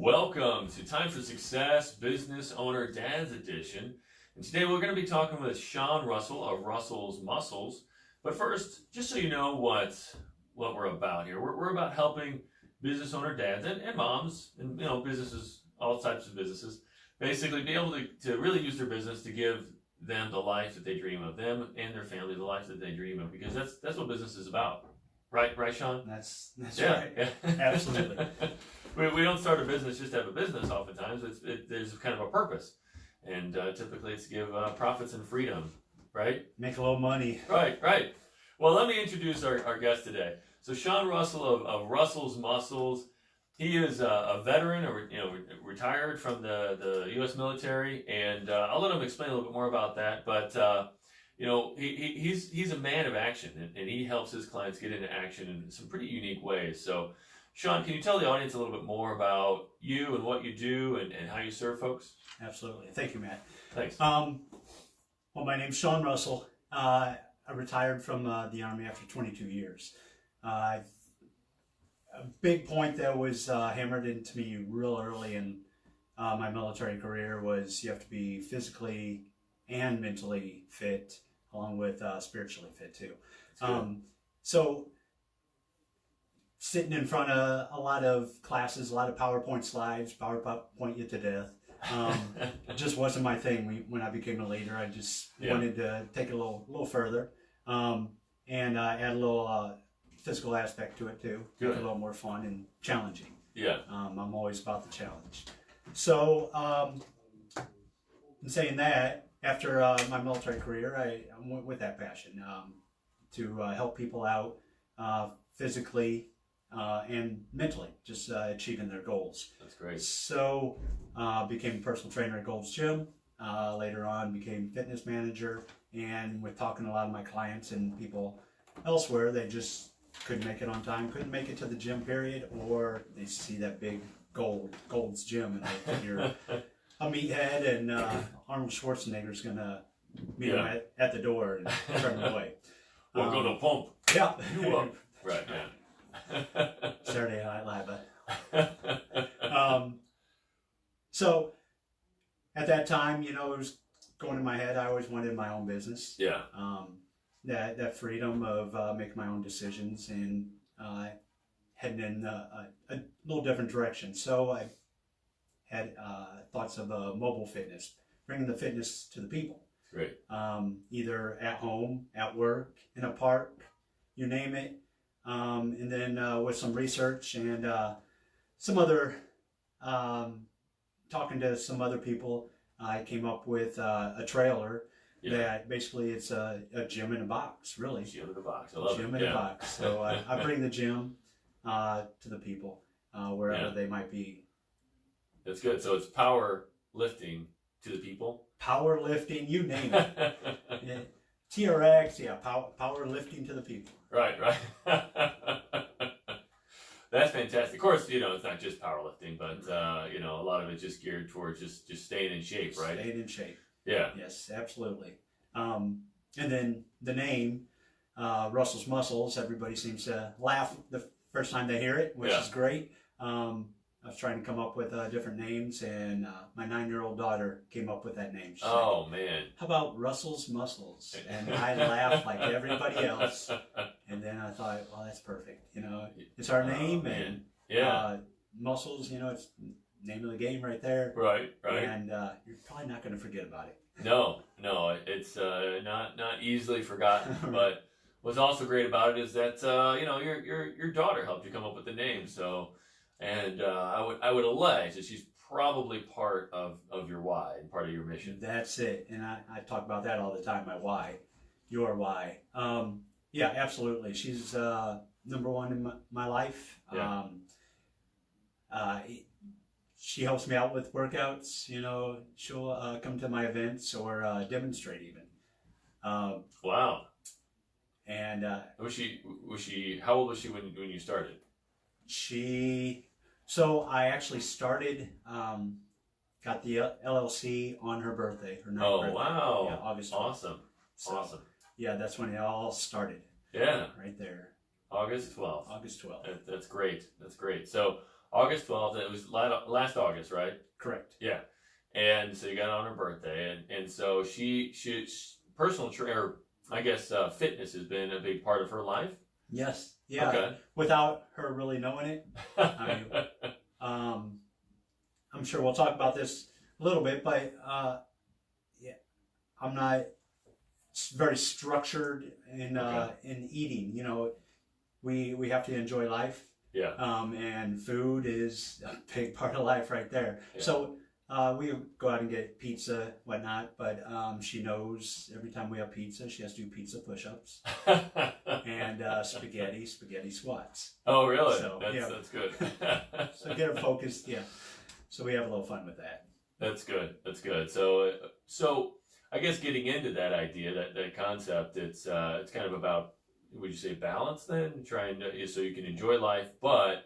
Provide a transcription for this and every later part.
Welcome to Time for Success Business Owner Dad's Edition. And today we're going to be talking with Sean Russell of Russell's Muscles. But first, just so you know what we're about here, we're about helping business owner dads and moms and businesses, all types of businesses, basically be able to really use their business to give them the life that they dream of, them and their family the life that they dream of, because that's what business is about. Right, Sean? That's yeah. right. Yeah. Absolutely. We don't start a business just to have a business. Oftentimes, there's kind of a purpose, and typically it's to give profits and freedom. Right? Make a little money. Right. Well, let me introduce our guest today. So Sean Russell of Russell's Muscles. He is a veteran, retired from the U.S. military, and I'll let him explain a little bit more about that. But he's a man of action, and he helps his clients get into action in some pretty unique ways. So, Sean, can you tell the audience a little bit more about you and what you do and how you serve folks? Absolutely. Thank you, Matt. Thanks. Well, my name's Sean Russell. I retired from the Army after 22 years. A big point that was hammered into me real early in my military career was you have to be physically and mentally fit, along with spiritually fit too. So sitting in front of a lot of classes, a lot of PowerPoint slides, PowerPoint you to death, just wasn't my thing. When I became a leader, I just wanted to take it a little further, and add a little physical aspect to it too. Make it a little more fun and challenging. Yeah. I'm always about the challenge. So in saying that, after my military career, I went with that passion to help people out physically and mentally, just achieving their goals. That's great. So became a personal trainer at Gold's Gym. Later on became fitness manager, and with talking to a lot of my clients and people elsewhere, they just couldn't make it on time, couldn't make it to the gym period, or they see that big Gold's Gym and they figure a meathead and Arnold Schwarzenegger's gonna meet him at the door and turn him away. We're gonna pump. Yeah. You up. Right, yeah. Saturday Night Live. So at that time, it was going in my head. I always wanted my own business. Yeah. That freedom of making my own decisions and heading in a little different direction. So I had thoughts of mobile fitness, bringing the fitness to the people. Great. Either at home, at work, in a park, you name it. And then with some research and some other, talking to some other people, I came up with a trailer that basically it's a gym in a box, really. Gym in a box. I love it. Gym in a box. So I bring the gym to the people wherever they might be. That's good. So it's power lifting to the people. Power lifting, you name it. TRX, power lifting to the people. Right. That's fantastic. Of course, it's not just powerlifting, but a lot of it's just geared towards just staying in shape, right? Staying in shape. Yeah. Yes, absolutely. And then the name, Russell's Muscles, everybody seems to laugh the first time they hear it, which is great. I was trying to come up with different names, and my 9-year-old daughter came up with that name. She's like, man. How about Russell's Muscles? And I laughed like everybody else. And then I thought, well, that's perfect. It's our name, and muscles, it's name of the game right there. Right. And you're probably not going to forget about it. No, it's not easily forgotten. But what's also great about it is that your daughter helped you come up with the name. So. And I would allege that she's probably part of your why and part of your mission. That's it. And I talk about that all the time, my why, your why. Yeah, absolutely. She's number one in my life. Yeah. She helps me out with workouts. She'll come to my events or demonstrate even. Wow. And was she? How old was she when you started? So I actually started, got the LLC on her birthday. Her 9th birthday. Wow. Yeah, August 12th. Awesome. So, awesome. Yeah, that's when it all started. Yeah. Right there. August 12th. August 12th. That's great. So August 12th. It was last August, right? Correct. Yeah. And so you got on her birthday, and so she personal trainer, I guess fitness has been a big part of her life. Yes. Yeah. Okay. Without her really knowing it, I mean, I'm sure we'll talk about this a little bit, but yeah, I'm not very structured in eating. You know, we have to enjoy life. Yeah. And food is a big part of life right there. Yeah. So we go out and get pizza, whatnot, but she knows every time we have pizza, she has to do pizza push-ups and spaghetti squats. Oh, really? So, that's good. So get her focused, yeah. So we have a little fun with that. That's good. That's good. So I guess getting into that idea, that concept, it's kind of about, would you say, balance then? Trying to, so you can enjoy life, but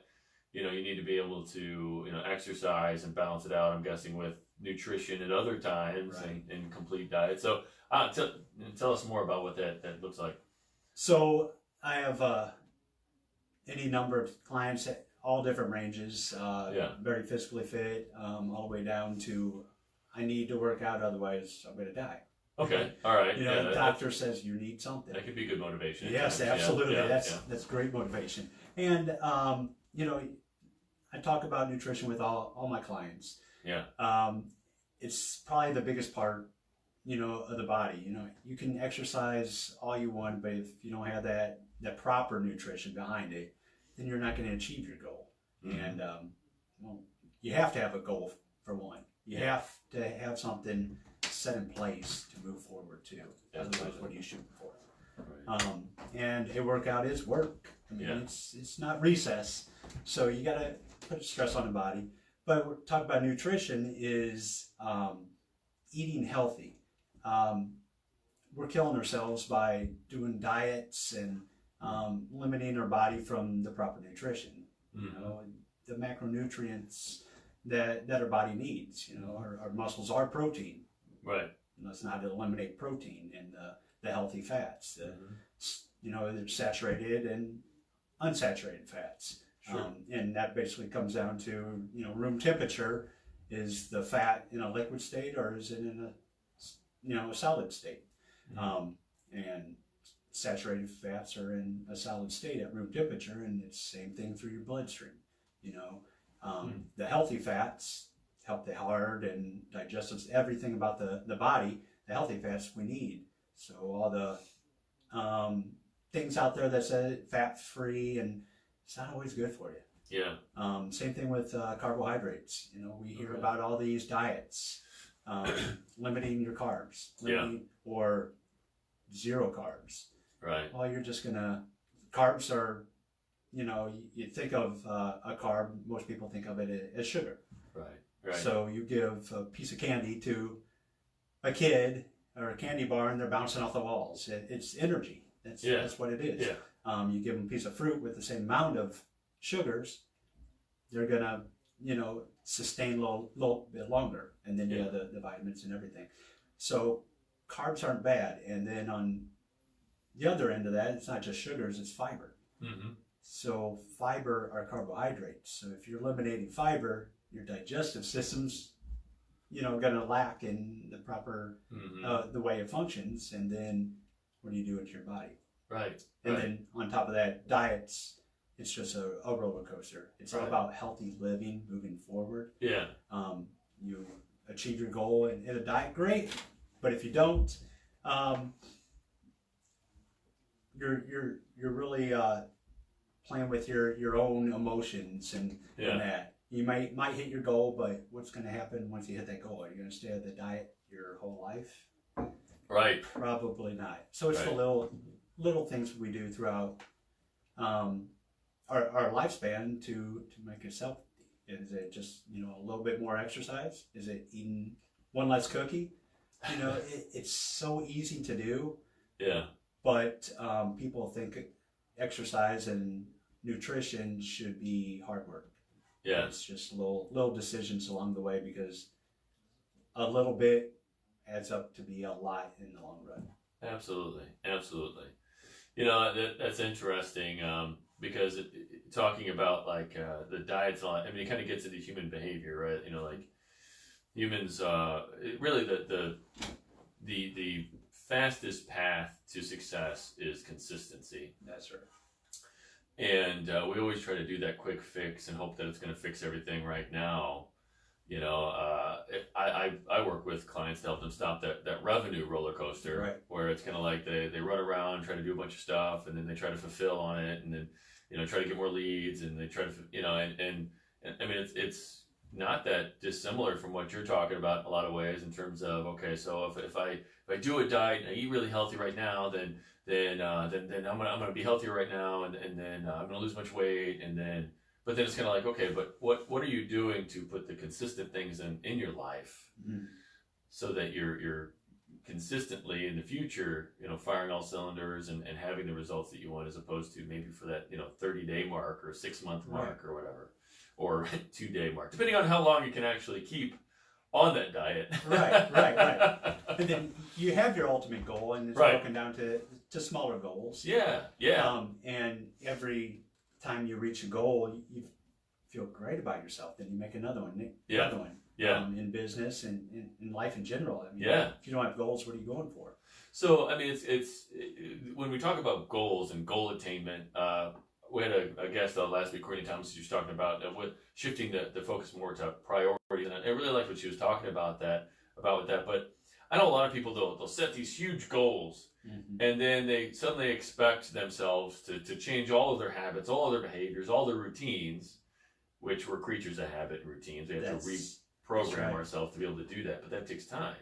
you know, you need to be able to, you know, exercise and balance it out, I'm guessing, with nutrition at other times, right, and complete diet. So tell us more about what that looks like. So I have any number of clients at all different ranges, very physically fit, all the way down to I need to work out, otherwise I'm going to die. Okay, all right. You know, the doctor says you need something. That could be good motivation. Yes, absolutely. That's great motivation. And, you know, I talk about nutrition with all my clients. Yeah. It's probably the biggest part, you know, of the body. You know, you can exercise all you want, but if you don't have that proper nutrition behind it, then you're not going to achieve your goal. Mm-hmm. And, well, you have to have a goal for one. You have to have something set in place to move forward to. Otherwise, what are you shooting for? Right. And a workout is work. I mean, it's not recess. So you got to put stress on the body. But we're talking about nutrition is eating healthy. We're killing ourselves by doing diets and limiting our body from the proper nutrition. Mm-hmm. You know, the macronutrients that our body needs. You know, our muscles are protein. Right. And let's not eliminate protein and the healthy fats. You know, they're saturated and unsaturated fats. Sure. And that basically comes down to, you know, room temperature. Is the fat in a liquid state or is it in a solid state? Mm-hmm. And saturated fats are in a solid state at room temperature, and it's the same thing through your bloodstream. You know, the healthy fats help the heart and digestive, everything about the body. The healthy fats we need. So all the things out there that say fat-free, and it's not always good for you. Yeah. Same thing with carbohydrates. You know, we hear about all these diets, limiting your carbs, or zero carbs. Right. Well, you're just gonna, carbs are, you know, you think of a carb, most people think of it as sugar. Right. Right. So you give a piece of candy to a kid or a candy bar and they're bouncing off the walls. It's energy. That's what it is. Yeah. You give them a piece of fruit with the same amount of sugars, they're gonna, you know, sustain a little bit longer, and then you have the vitamins and everything. So carbs aren't bad, and then on the other end of that, it's not just sugars, it's fiber. Mm-hmm. So fiber are carbohydrates. So if you're eliminating fiber, your digestive system's, you know, gonna lack in the proper the way it functions, and then what do you do with your body? Right. And then on top of that, diets, it's just a roller coaster. It's all about healthy living, moving forward. Yeah. You achieve your goal in a diet, great. But if you don't, you're really playing with your own emotions and that. You might hit your goal, but what's going to happen once you hit that goal? Are you going to stay on the diet your whole life? Right. Probably not. So it's the little things we do throughout our lifespan to make us healthy. Is it just, you know, a little bit more exercise? Is it eating one less cookie? You know, it's so easy to do. Yeah. But people think exercise and nutrition should be hard work. Yeah. It's just little decisions along the way, because a little bit adds up to be a lot in the long run. Absolutely. Absolutely. You know, that's interesting, because talking about like the diets a lot. I mean, it kind of gets into human behavior, right? You know, like humans. Really, the fastest path to success is consistency. That's right. And we always try to do that quick fix and hope that it's going to fix everything right now. You know, I work with clients to help them stop that revenue roller coaster, right, where it's kind of like they run around, try to do a bunch of stuff, and then they try to fulfill on it, and then, you know, try to get more leads, and they try to, you know, and I mean, it's not that dissimilar from what you're talking about in a lot of ways in terms of, okay, so if I do a diet and I eat really healthy right now, then I'm gonna be healthier right now, and then I'm gonna lose much weight, but then it's kind of like, okay, but what are you doing to put the consistent things in your life, so that you're consistently in the future, you know, firing all cylinders and having the results that you want, as opposed to maybe for that, you know, 30-day mark or 6-month mark, right, or whatever, or 2-day mark, depending on how long you can actually keep on that diet. Right. And then you have your ultimate goal, and it's right, broken down to smaller goals. Yeah. And every time you reach a goal, you feel great about yourself. Then you make another one. In business and in life in general. I mean, if you don't have goals, what are you going for? So, I mean, it's when we talk about goals and goal attainment, we had a guest last week, Courtney Thomas, she was talking about with shifting the focus more to priorities, and I really liked what she was talking about with that. But I know a lot of people, they'll set these huge goals, and then they suddenly expect themselves to change all of their habits, all of their behaviors, all their routines, which we're creatures of habit and routines. We have to reprogram ourselves to be able to do that, but that takes time.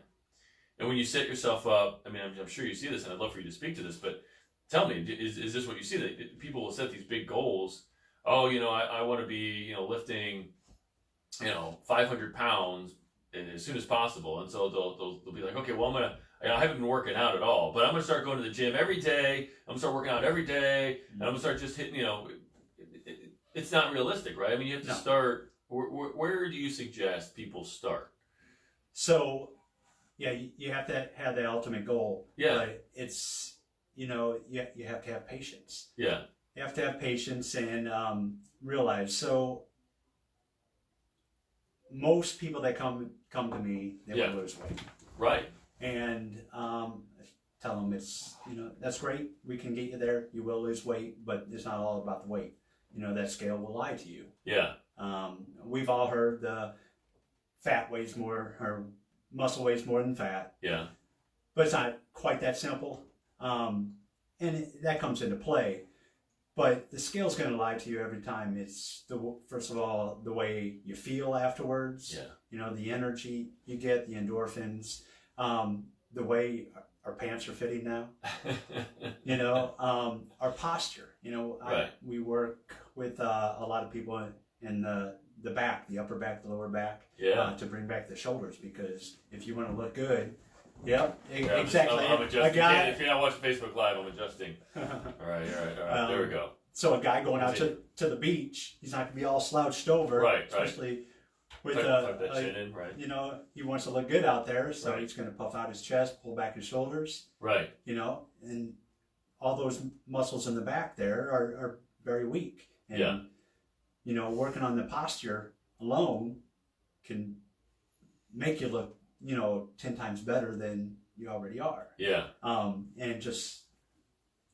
And when you set yourself up, I mean, I'm sure you see this, and I'd love for you to speak to this, but tell me, is this what you see? That people will set these big goals? Oh, you know, I want to be, you know, lifting, you know, 500 pounds as soon as possible. And so they'll be like, okay, well, I haven't been working out at all, but I'm going to start going to the gym every day. I'm going to start working out every day, and I'm going to start just hitting, you know, it's not realistic, right? I mean, you have to start, where do you suggest people start? So, yeah, you have to have the ultimate goal. Yeah. But it's, you know, you have to have patience. Yeah. You have to have patience and realize. So most people that come to me, they want to lose weight. Right. And tell them it's, you know, that's great. We can get you there. You will lose weight, but it's not all about the weight. You know, that scale will lie to you. Yeah. We've all heard the fat weighs more, or muscle weighs more than fat. Yeah. But it's not quite that simple. And that comes into play. But the scale's going to lie to you every time. It's, first of all, the way you feel afterwards. Yeah. You know, the energy you get, the endorphins, the way our pants are fitting now. You know, our posture. You know, we work with a lot of people in the back, the upper back, the lower back, to bring back the shoulders, because if you want to look good, exactly. I'm adjusting. If you're not watching Facebook Live, I'm adjusting. All right. There we go. So a guy going out to the beach, he's not going to be all slouched over, especially with that chin in, you know, he wants to look good out there, so he's going to puff out his chest, pull back his shoulders, you know, and all those muscles in the back there are very weak. And, you know, working on the posture alone can make you look, you know, 10 times better than you already are. Yeah. And just,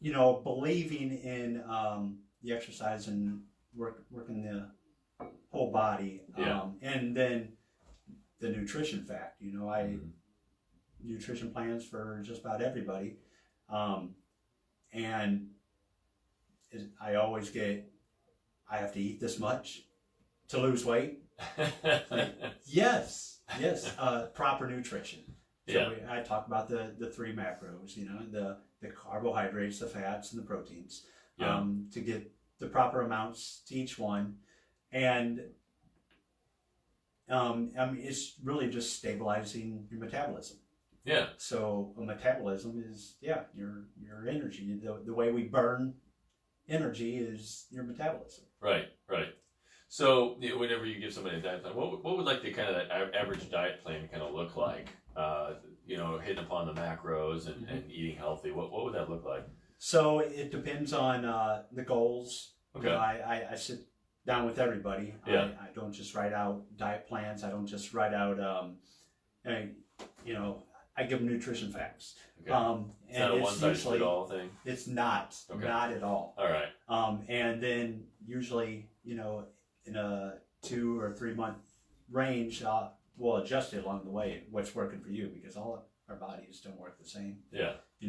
you know, believing in the exercise and working the whole body. And then the nutrition fact, you know, nutrition plans for just about everybody. And I always get, I have to eat this much to lose weight. Yes. Proper nutrition. So I talk about the 3 macros, you know, the carbohydrates, the fats, and the proteins, to get the proper amounts to each one. And I mean, it's really just stabilizing your metabolism. Yeah. So a metabolism is, your energy. The way we burn energy is your metabolism. Right. So, you know, whenever you give somebody a diet plan, what would like the kind of that average diet plan kind of look like? You know, hitting upon the macros and eating healthy. What would that look like? So it depends on the goals Okay. You know, I sit down with everybody. Yeah. I don't just write out diet plans. I don't just write out, you know, I give them nutrition facts. Okay. And It's not a it's one-size-fits-all thing? It's not. Okay. Not at all. All right. And then usually, you know, in a 2 or 3 month range, we'll adjust it along the way, what's working for you, because all our bodies don't work the same. Yeah. You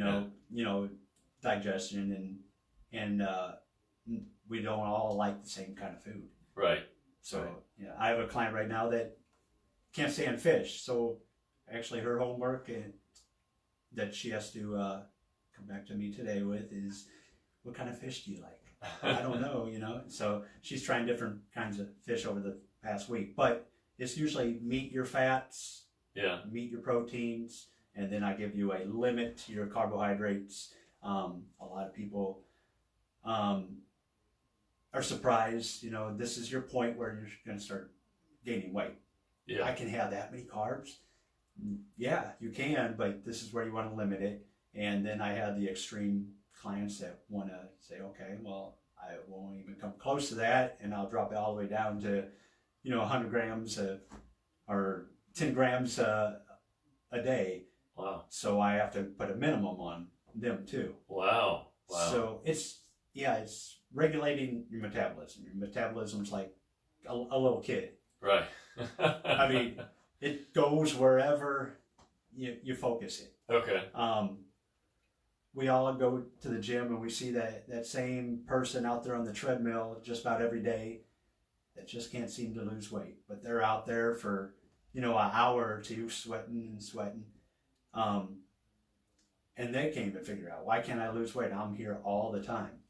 know, digestion and we don't all like the same kind of food. Right. So, right. Yeah, I have a client right now that can't stand fish. So actually her homework that she has to come back to me today with is, what kind of fish do you like? I don't know, you know. So she's trying different kinds of fish over the past week, but it's usually meat your fats, Yeah. meat your proteins, and then I give you a limit to your carbohydrates. A lot of people are surprised, you know, this is your point where you're going to start gaining weight. Yeah. I can have that many carbs. Yeah, you can, but this is where you want to limit it. And then I have the extreme clients that want to say, okay, well, I won't even come close to that, and I'll drop it all the way down to, you know, 100 grams or 10 grams a day. Wow. So I have to put a minimum on them too. Wow. Wow. So it's regulating your metabolism. Your metabolism's like a little kid. Right. I mean, it goes wherever you focus it. Okay. We all go to the gym and we see that same person out there on the treadmill just about every day that just can't seem to lose weight. But they're out there for, you know, an hour or two sweating and sweating. And they can't even figure out, why can't I lose weight? I'm here all the time.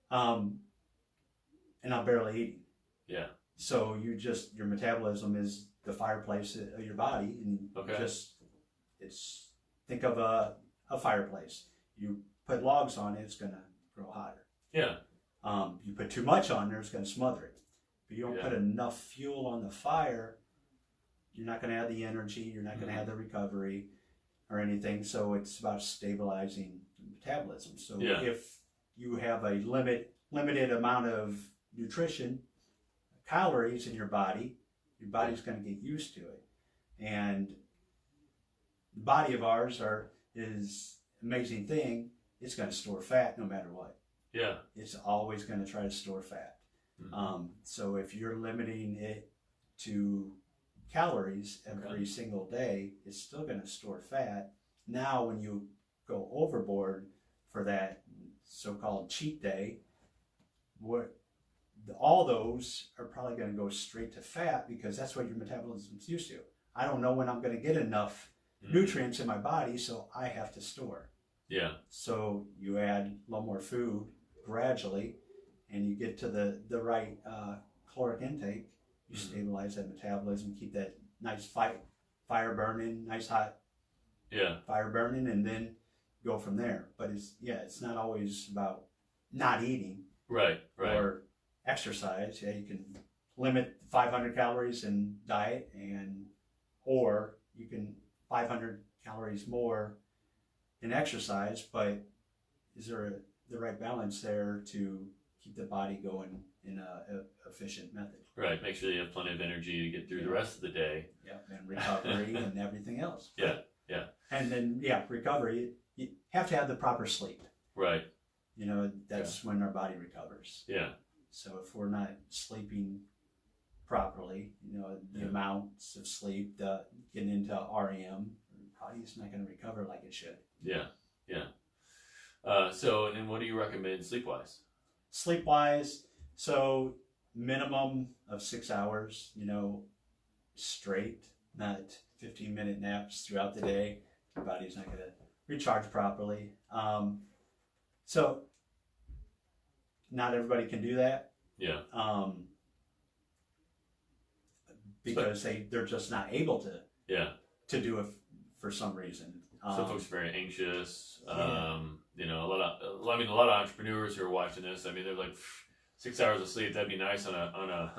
And I'm barely eating. Yeah. So your metabolism is the fireplace of your body. And Okay. think of a fireplace. You put logs on it, it's going to grow hotter. Yeah. You put too much on there, it's going to smother it. If you don't Yeah. put enough fuel on the fire, you're not going to have the energy, you're not going to have the recovery or anything. So it's about stabilizing the metabolism. So Yeah. if you have a limited amount of nutrition, calories in your body's going to get used to it. And the body of ours is an amazing thing. It's going to store fat no matter what. Yeah. It's always going to try to store fat. Mm-hmm. So if you're limiting it to calories every single day, it's still going to store fat. Now, when you go overboard for that so-called cheat day, all those are probably going to go straight to fat, because that's what your metabolism's used to. I don't know when I'm going to get enough nutrients in my body, so I have to store. Yeah. So you add a little more food gradually, and you get to the right caloric intake. You stabilize that metabolism, keep that nice fire burning, nice hot fire burning, and then go from there. But it's not always about not eating. Right. Or exercise. Yeah, you can limit 500 calories in diet, or you can 500 calories more in exercise. But is there the right balance there to keep the body going in a efficient method? Right. Make sure you have plenty of energy to get through the rest of the day. Yeah, and recovery and everything else. Yeah. Yeah. And then recovery. You have to have the proper sleep. Right. You know, that's when our body recovers. Yeah. So if we're not sleeping properly, you know, the amounts of sleep, getting into REM, our body's not going to recover like it should. Yeah. Yeah. So, and what do you recommend sleep-wise? Sleep-wise, so minimum of 6 hours, you know, straight, not 15-minute naps throughout the day. Your body's not going to recharge properly. So not everybody can do that. Yeah. Because they're just not able to. Yeah. To do it for some reason. Some folks are very anxious. You know, a lot of entrepreneurs who are watching this, I mean, they're like, 6 hours of sleep, that'd be nice on a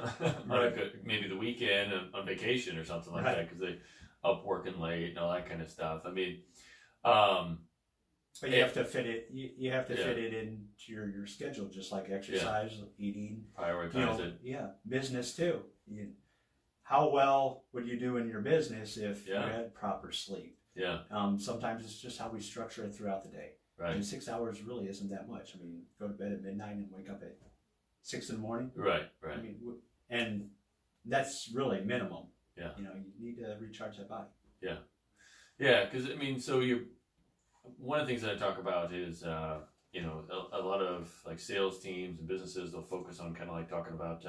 good, maybe the weekend on vacation or something like that, because they up working late and all that kind of stuff. I mean, But you have to fit it. You have to fit it into your schedule, just like exercise, eating, prioritize it. Yeah, business too. How well would you do in your business if you had proper sleep? Yeah. Sometimes it's just how we structure it throughout the day. Right. And 6 hours really isn't that much. I mean, go to bed at midnight and wake up at 6 in the morning. Right. Right. I mean, and that's really minimum. Yeah. You need to recharge that body. Yeah. Yeah, because I mean, so one of the things that I talk about is, a lot of like sales teams and businesses, they'll focus on kind of like talking about,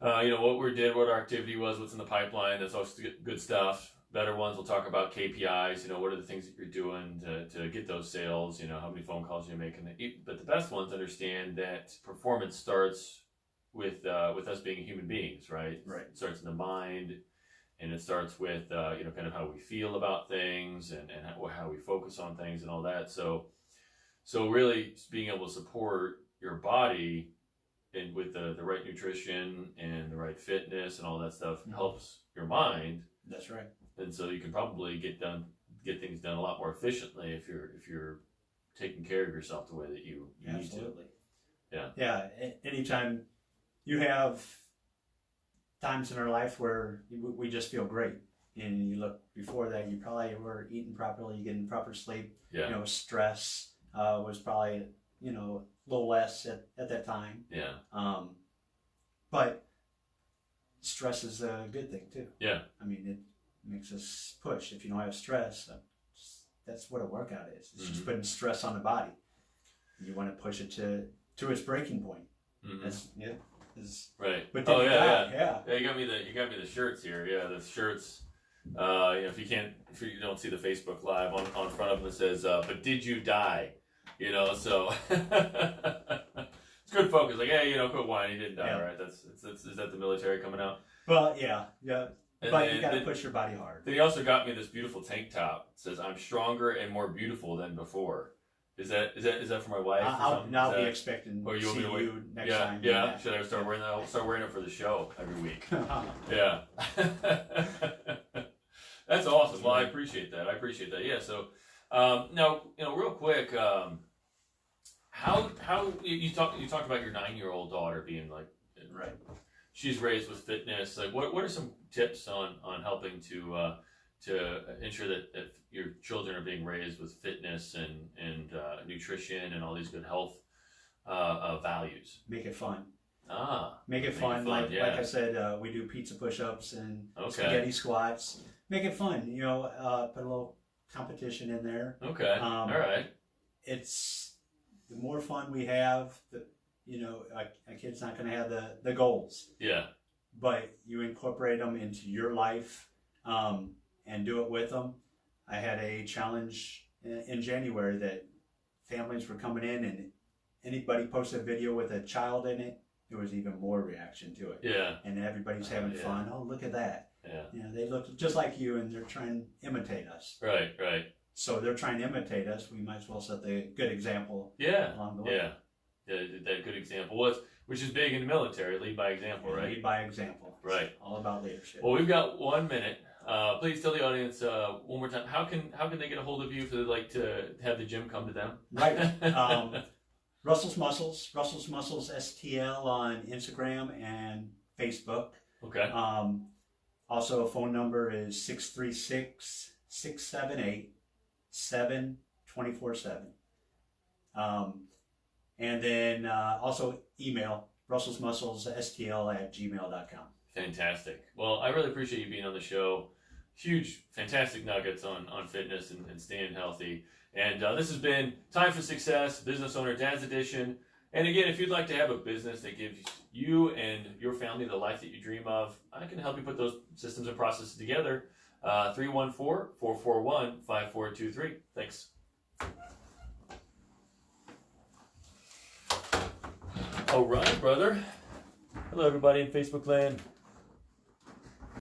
what we did, what our activity was, what's in the pipeline. That's all good stuff. Better ones will talk about KPIs. What are the things that you're doing to get those sales? How many phone calls you're making. But the best ones understand that performance starts with us being human beings, right? Right. It starts in the mind. And it starts with, kind of how we feel about things and how we focus on things and all that. So really being able to support your body and with the right nutrition and the right fitness and all that stuff helps your mind. That's right. And so you can probably get things done a lot more efficiently if you're taking care of yourself the way that you need to. Yeah. Yeah. Anytime you have times in our life where we just feel great, and you look before that, you probably were eating properly, getting proper sleep. Yeah. Stress was probably a little less at that time. Yeah. But stress is a good thing too. Yeah. I mean, it makes us push. If you don't have stress, that's what a workout is. It's just putting stress on the body. You want to push it to its breaking point. That's right. But yeah. You got me the shirts here. Yeah, the shirts. If you don't see the Facebook Live on front of them, it says, "But did you die?" So it's good focus. Like, hey, quit whining. You didn't die, right? Is that the military coming out? Well, yeah. But you got to push your body hard. Then he also got me this beautiful tank top. It says, "I'm stronger and more beautiful than before." Is that for my wife? I'll be expecting to see you next time. Yeah. Should I start wearing that? I'll start wearing it for the show every week. Yeah. That's awesome. Well, I appreciate that. Yeah. So now, real quick, how you talked about your 9-year-old daughter being like, right. She's raised with fitness. Like, what are some tips on helping to ensure that your children are being raised with fitness and nutrition and all these good health values? Make it fun. Make it fun. Like I said, we do pizza push-ups and spaghetti squats. Make it fun. Put a little competition in there. Okay. All right. It's the more fun we have, a kid's not going to have the goals. Yeah. But you incorporate them into your life and do it with them. I had a challenge in January that families were coming in, and anybody posted a video with a child in it, there was even more reaction to it. Yeah. And everybody's having fun. Oh, look at that. Yeah. They look just like you, and they're trying to imitate us. Right. So they're trying to imitate us. We might as well set the good example along the way. Yeah. That good example which is big in the military, lead by example, right? Lead by example. Right. It's all about leadership. Well, we've got 1 minute. Please tell the audience one more time, how can they get a hold of you if they'd like to have the gym come to them? Right. Russell's Muscles STL on Instagram and Facebook. Okay. Also, a phone number is 636-678-7247. And then also email russellsmusclesstl@gmail.com. Fantastic. Well, I really appreciate you being on the show. Huge, fantastic nuggets on fitness and staying healthy. And this has been Time for Success, Business Owner Dad's Edition. And again, if you'd like to have a business that gives you and your family the life that you dream of, I can help you put those systems and processes together. 314-441-5423. Thanks. All right, brother. Hello, everybody in Facebook land.